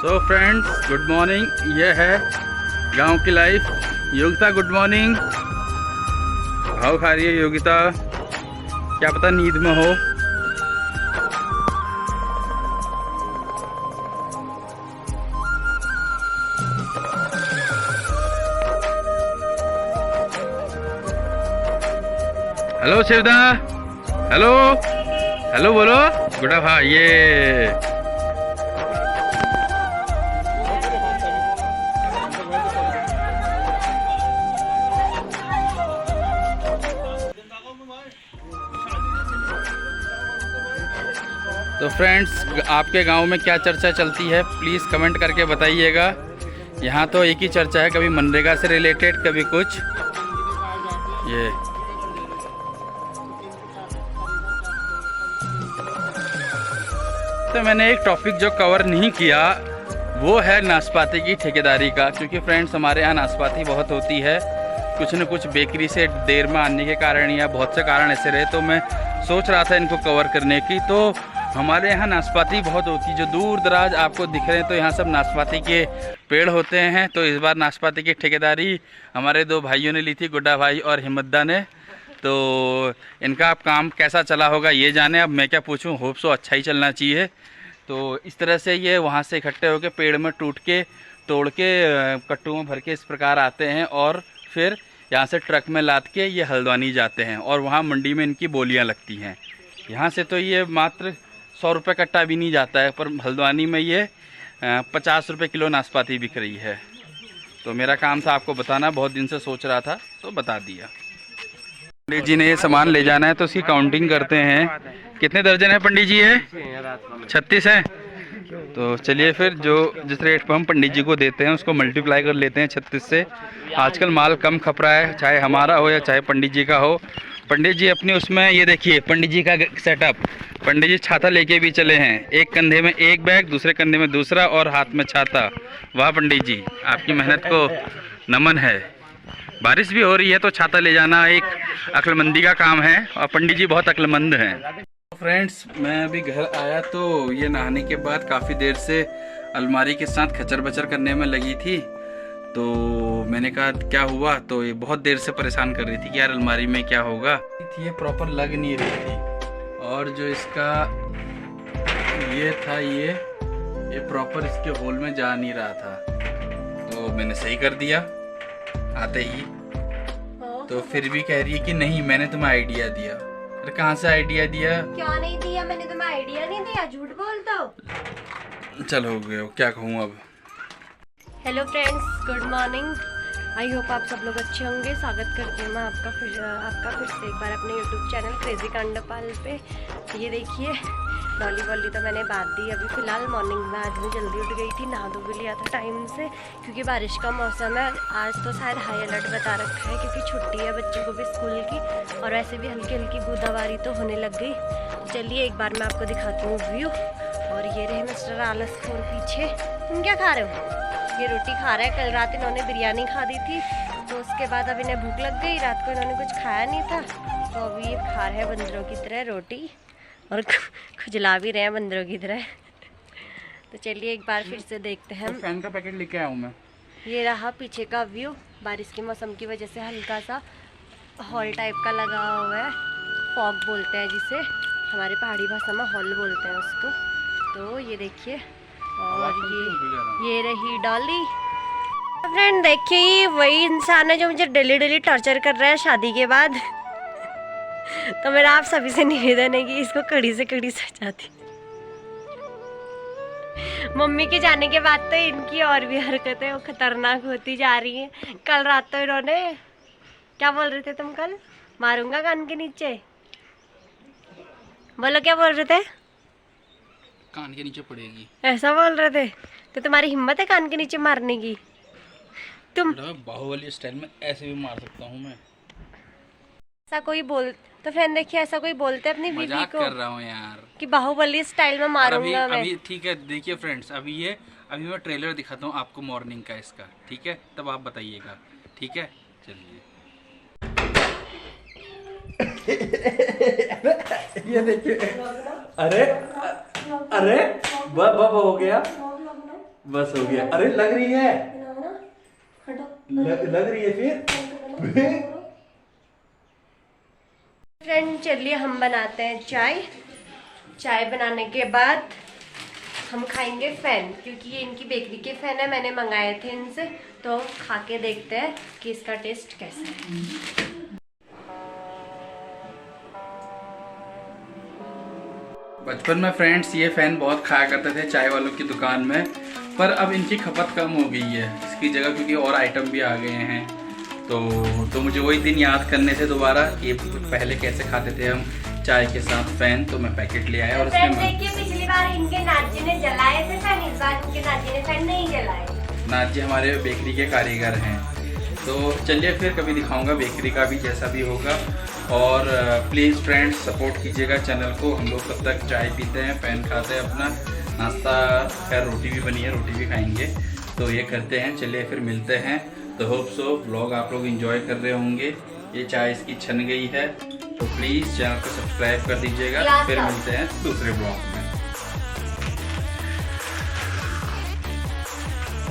So friends, good morning. ये है गांव की लाइफ। Yogita good morning. भाव खा रही है योगिता, क्या पता नींद में हो। हेलो शिवदा, हेलो हेलो बोलो। गुड भाई ये तो फ्रेंड्स, आपके गांव में क्या चर्चा चलती है प्लीज़ कमेंट करके बताइएगा। यहाँ तो एक ही चर्चा है, कभी मनरेगा से रिलेटेड, कभी कुछ। ये तो मैंने एक टॉपिक जो कवर नहीं किया वो है नाशपाती की ठेकेदारी का, क्योंकि फ्रेंड्स हमारे यहाँ नाशपाती बहुत होती है। कुछ न कुछ बेकरी से देर में आने के कारण या बहुत से कारण ऐसे रहे, तो मैं सोच रहा था इनको कवर करने की। तो हमारे यहाँ नाशपाती बहुत होती है, जो दूर दराज आपको दिख रहे हैं तो यहाँ सब नाशपाती के पेड़ होते हैं। तो इस बार नाशपाती की ठेकेदारी हमारे दो भाइयों ने ली थी, गुड्डा भाई और हिम्मतदा ने। तो इनका अब काम कैसा चला होगा ये जाने। अब मैं क्या पूछूं, होप सो अच्छा ही चलना चाहिए। तो इस तरह से ये वहाँ से इकट्ठे होकर पेड़ में टूट के तोड़ के कट्टों में भर के इस प्रकार आते हैं और फिर यहाँ से ट्रक में लाद के ये हल्द्वानी जाते हैं और वहाँ मंडी में इनकी बोलियाँ लगती हैं। यहाँ से तो ये मात्र 100 रुपये कट्टा भी नहीं जाता है, पर हल्द्वानी में ये 50 रुपये किलो नाशपाती बिक रही है। तो मेरा काम था आपको बताना, बहुत दिन से सोच रहा था तो बता दिया। पंडित जी ने ये सामान ले जाना है तो उसकी काउंटिंग करते हैं। कितने दर्जन है पंडित जी? है 36 है। तो चलिए फिर जो जिस रेट पर हम पंडित जी को देते हैं उसको मल्टीप्लाई कर लेते हैं 36 से। आजकल माल कम खप रहा है, चाहे हमारा हो या चाहे पंडित जी का हो। पंडित जी अपनी उसमें ये देखिए पंडित जी का सेटअप। पंडित जी छाता लेके भी चले हैं, एक कंधे में एक बैग, दूसरे कंधे में दूसरा और हाथ में छाता। वाह पंडित जी, आपकी मेहनत को नमन है। बारिश भी हो रही है तो छाता ले जाना एक अक्लमंदी का काम है और पंडित जी बहुत अक्लमंद हैं। फ्रेंड्स, मैं अभी घर आया तो ये नहाने के बाद काफ़ी देर से अलमारी के साथ खचर बचर करने में लगी थी। तो मैंने कहा क्या हुआ, तो ये बहुत देर से परेशान कर रही थी कि यार अलमारी में क्या होगा। ये प्रॉपर लग नहीं रही थी और जो इसका ये था ये प्रॉपर इसके होल में जा नहीं रहा था। तो मैंने सही कर दिया आते ही। तो फिर भी कह रही है कि नहीं मैंने तुम्हें आइडिया दिया। अरे कहाँ से आइडिया दिया? क्या नहीं दिया? मैंने तुम्हें आइडिया नहीं दिया, झूठ बोलता हो। चल हो गया, क्या कहूँ अब। Hello friends, good morning. I hope आप सब लोग अच्छे होंगे। स्वागत करती हूँ मैं आपका फिर से एक बार अपने यूट्यूब चैनल क्रेजी कांडापाल पे। ये देखिए डॉली वॉली तो मैंने बात दी अभी फ़िलहाल। मॉर्निंग में आज मैं जल्दी उठ गई थी, नहा धो भी लिया था टाइम से, क्योंकि बारिश का मौसम है। आज तो शायद हाई अलर्ट बता रखा है क्योंकि छुट्टी है बच्चों को भी स्कूल की, और वैसे भी हल्की हल्की बूंदाबांदी तो होने लग गई। तो चलिए एक बार मैं आपको दिखाती हूँ व्यू। और ये रहे मिस्टर आलसखोर पीछे। तुम क्या खा रहे हो? ये रोटी खा रहा है। कल रात इन्होंने बिरयानी खा दी थी तो उसके बाद अब इन्हें भूख लग गई। रात को इन्होंने कुछ खाया नहीं था तो अभी ये खा रहे हैं बंदरों की तरह रोटी और खुजला भी रहे हैं बंदरों की तरह। तो चलिए एक बार फिर से देखते हैं। तो फैन का पैकेट लेके आया हूँ मैं। ये रहा पीछे का व्यू। बारिश के मौसम की वजह से हल्का सा हॉल टाइप का लगा हुआ है, फॉग बोलते हैं जिसे, हमारे पहाड़ी भाषा में हॉल बोलते हैं उसको। तो ये देखिए, और ये रही डॉली। फ्रेंड देखिए, ये वही इंसान है जो मुझे डेली डेली टॉर्चर कर रहा है शादी के बाद। तो मेरा आप सभी से निवेदन है कि इसको कड़ी से कड़ी सजा दी। मम्मी के जाने के बाद तो इनकी और भी हरकतें वो खतरनाक होती जा रही हैं। कल रात तो इन्होंने क्या बोल रहे थे तुम? कल मारूंगा कान के नीचे, बोलो क्या बोल रहे थे? कान के नीचे पड़ेगी, ऐसा बोल रहे थे। तो तुम्हारी हिम्मत है कान के नीचे मारने की? तुम बाहुबली स्टाइल में ऐसे भी मार सकता हूँ मैं। ऐसा कोई बोल तो फ्रेंड देखिए, ऐसा कोई बोलते अपनी बीवी को कर रहा हूँ यार कि बाहुबली स्टाइल में मारूंगा मैं। अभी ठीक है, देखिए फ्रेंड्स, अभी मैं ट्रेलर दिखाता हूँ आपको मॉर्निंग का इसका, ठीक है? तब आप बताइएगा, ठीक है? चलिए। ये देखिए, अरे अरे बब हो गया। बस हो गया। अरे लग रही है, बनाओ ना, हटो। लग रही है फिर। फ्रेंड चलिए हम बनाते हैं चाय। चाय बनाने के बाद हम खाएंगे फैन, क्योंकि ये इनकी बेकरी के फैन है, मैंने मंगाए थे इनसे। तो खा के देखते हैं कि इसका टेस्ट कैसा है। बचपन में फ्रेंड्स ये फ़ैन बहुत खाया करते थे चाय वालों की दुकान में, पर अब इनकी खपत कम हो गई है इसकी जगह, क्योंकि और आइटम भी आ गए हैं। तो मुझे वही दिन याद करने थे दोबारा कि पहले कैसे खाते थे हम चाय के साथ फ़ैन। तो मैं पैकेट ले आया और फैन इसमें देखिए, पिछली बार इनके नाजी ने जलाए थे फैन, इस बार इनके नाजी ने फैन नहीं जलाए। नाथ जी हमारे बेकरी के कारीगर हैं। तो चलिए फिर कभी दिखाऊंगा बेकरी का भी, जैसा भी होगा। और प्लीज़ फ्रेंड्स सपोर्ट कीजिएगा चैनल को। हम लोग तब तक चाय पीते हैं, फैन खाते हैं, अपना नाश्ता, खैर रोटी भी बनी है, रोटी भी खाएंगे। तो ये करते हैं, चलिए फिर मिलते हैं। तो होप सो व्लॉग आप लोग एंजॉय कर रहे होंगे। ये चाय इसकी छन गई है, तो प्लीज़ चैनल को सब्सक्राइब कर दीजिएगा। फिर मिलते हैं दूसरे ब्लॉग में।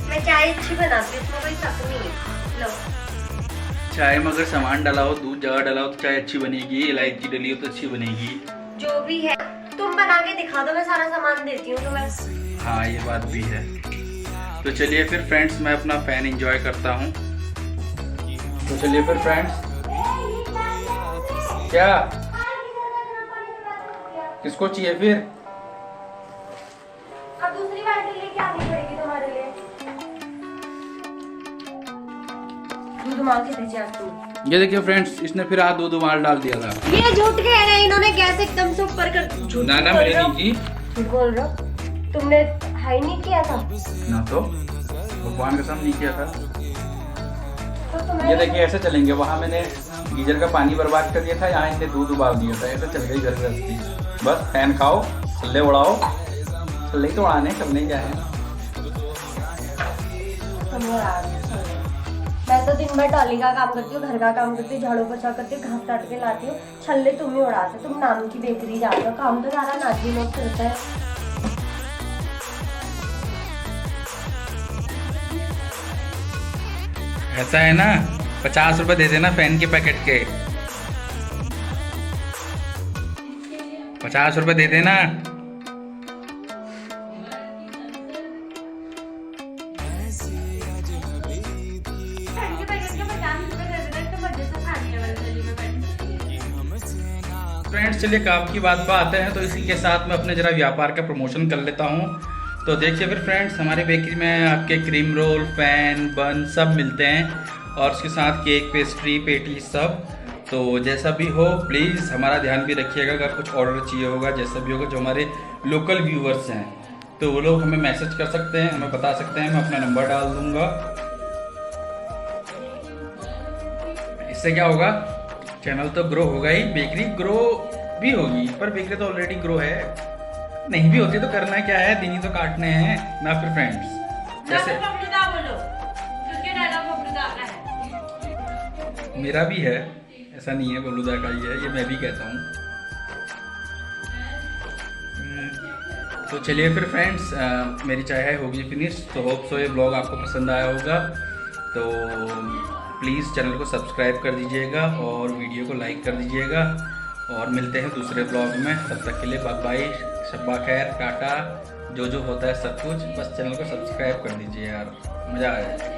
मैं चाय अच्छी बनाती हूँ, इसमें कोई शक नहीं है। लो, चाय में अगर सामान डाला हो, दूध ज़्यादा डाला हो तो चाय अच्छी बनेगी, इलायची डली हो तो अच्छी बनेगी। जो भी है तुम बना के दिखा दो, मैं सारा सामान देती हूँ तुम्हें। हाँ ये बात भी है। तो चलिए फिर फ्रेंड्स मैं अपना फैन एंजॉय करता हूँ। तो चलिए फिर फ्रेंड्स, क्या किसको चाहिए फिर? अब दूसरी बाल्टी लेके आनी पड़ेगी तुम्हारे लिए। दूध मांग के भेजा तुम। ये देखिए फ्रेंड्स, इसने फिर आज दूध उबाल डाल दिया था। ये झूठ कह रहे हैं, इन्होंने गैस एकदम से ऊपर कर। झूठ ना बोल मैंने रहे हो? नहीं की। झूठ बोल रहे हो, तुमने हाई नहीं किया था ना, तो भगवान के सामने नहीं किया था। तो तुम्हें ये देखिए ऐसे चलेंगे, वहाँ मैंने गीजर का पानी बर्बाद कर दिया था, यहाँ इनने दूध उबाल दिया था। ऐसे चल गई घर गृहस्थी। बस फैन खाओ, छल्ले उड़ाओ। छल्ले तो उड़ाने, करने क्या है। मैं तो दिन भर टॉली का काम करती हूँ, घर का काम करती हूँ, झाड़ू पोछा करती हूँ, घास काट के लाती हूँ। छल्ले तुम ही उड़ाते, तुम नाम की बेकरी जाते हो, काम तो सारा नाची लोग करता है। ऐसा है ना, 50 रुपए दे देना फैन के पैकेट के। 50 रुपए दे देना। फ्रेंड्स चलिए काम की बात पर आते हैं, तो इसी के साथ मैं अपने जरा व्यापार का प्रमोशन कर लेता हूँ। तो देखिए फिर फ्रेंड्स, हमारे बेकरी में आपके क्रीम रोल, फैन, बन सब मिलते हैं, और उसके साथ केक, पेस्ट्री, पेटी सब। तो जैसा भी हो प्लीज़ हमारा ध्यान भी रखिएगा। अगर कुछ ऑर्डर चाहिए होगा, जैसा भी होगा, जो हमारे लोकल व्यूवर्स हैं तो वो लोग हमें मैसेज कर सकते हैं, हमें बता सकते हैं, मैं अपना नंबर डाल दूँगा। इससे क्या होगा, चैनल तो ग्रो होगा ही, बेकरी ग्रो भी होगी। पर बेकरी तो ऑलरेडी ग्रो है, नहीं भी होती तो करना क्या है, दिन ही तो काटने हैं ना फिर फ्रेंड्स। जैसे मेरा भी है, ऐसा नहीं है बलूदा का ही है, ये मैं भी कहता हूँ। तो चलिए फिर फ्रेंड्स, मेरी चाय होगी फिनिश। तो होप सो ये ब्लॉग आपको पसंद आया होगा। तो प्लीज़ चैनल को सब्सक्राइब कर दीजिएगा और वीडियो को लाइक कर दीजिएगा, और मिलते हैं दूसरे ब्लॉग में। तब तक के लिए बाय बाय, शब्बा खैर, टाटा, जो जो होता है सब कुछ। बस चैनल को सब्सक्राइब कर दीजिए यार, मज़ा आया।